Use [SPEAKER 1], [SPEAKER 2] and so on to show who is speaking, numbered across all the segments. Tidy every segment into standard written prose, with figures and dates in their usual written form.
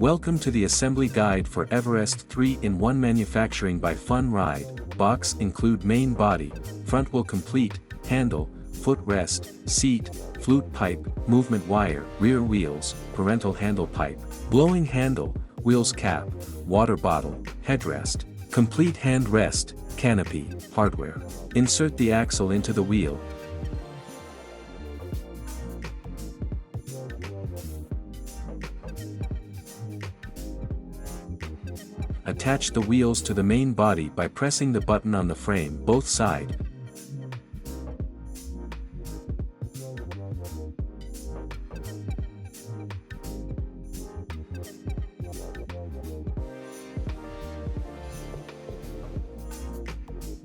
[SPEAKER 1] Welcome to the assembly guide for EVEREST 3-in-1 manufacturing by Funride. Box include main body, front wheel complete, handle, footrest, seat, flute pipe, movement wire, rear wheels, parental handle pipe, blowing handle, wheels cap, water bottle, headrest, complete hand rest, canopy, hardware. Insert the axle into the wheel. Attach the wheels to the main body by pressing the button on the frame both side.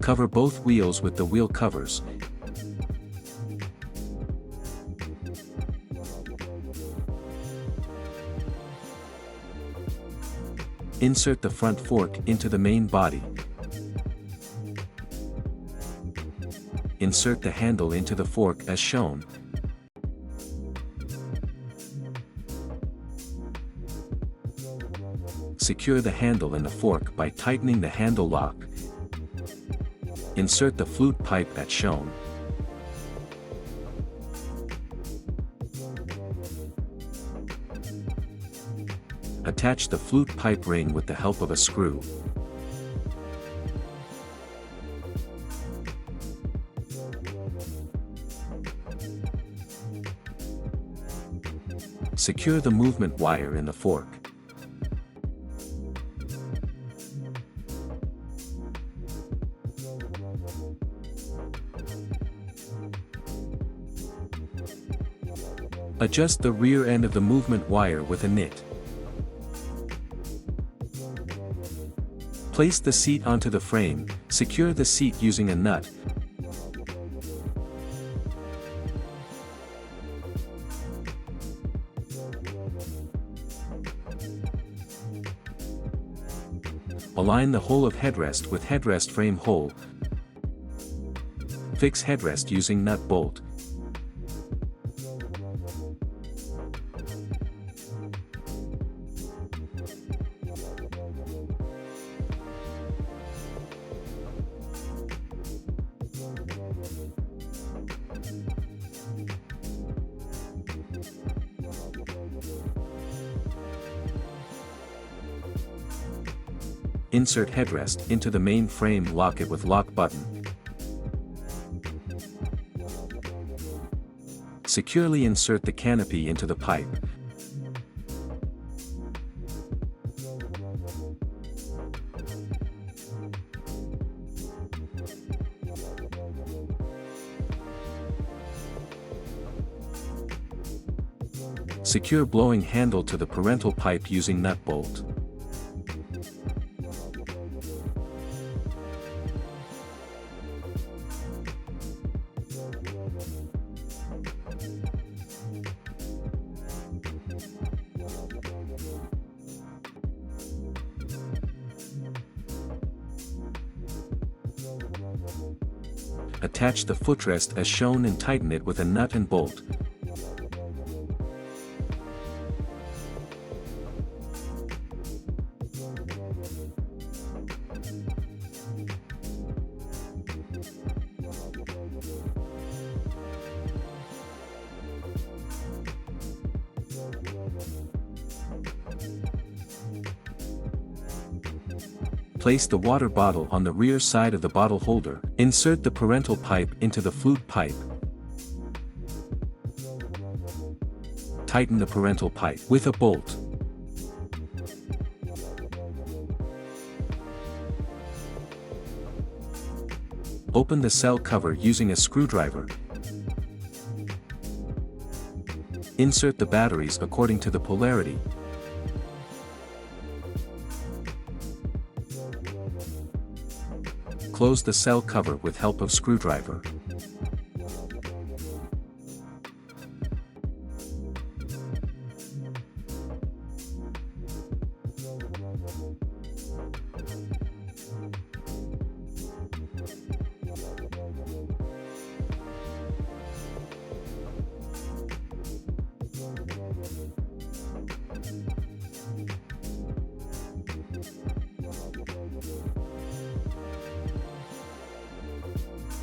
[SPEAKER 1] Cover both wheels with the wheel covers. Insert the front fork into the main body. Insert the handle into the fork as shown. Secure the handle and the fork by tightening the handle lock. Insert the flute pipe as shown. Attach the flute pipe ring with the help of a screw. Secure the movement wire in the fork. Adjust the rear end of the movement wire with a nit. Place the seat onto the frame, secure the seat using a nut. Align the hole of headrest with headrest frame hole. Fix headrest using nut bolt. Insert headrest into the main frame, lock it with lock button. Securely insert the canopy into the pipe. Secure blowing handle to the parental pipe using nut bolt. Attach the footrest as shown and tighten it with a nut and bolt. Place the water bottle on the rear side of the bottle holder. Insert the parental pipe into the flute pipe. Tighten the parental pipe with a bolt. Open the cell cover using a screwdriver. Insert the batteries according to the polarity. Close the cell cover with help of screwdriver.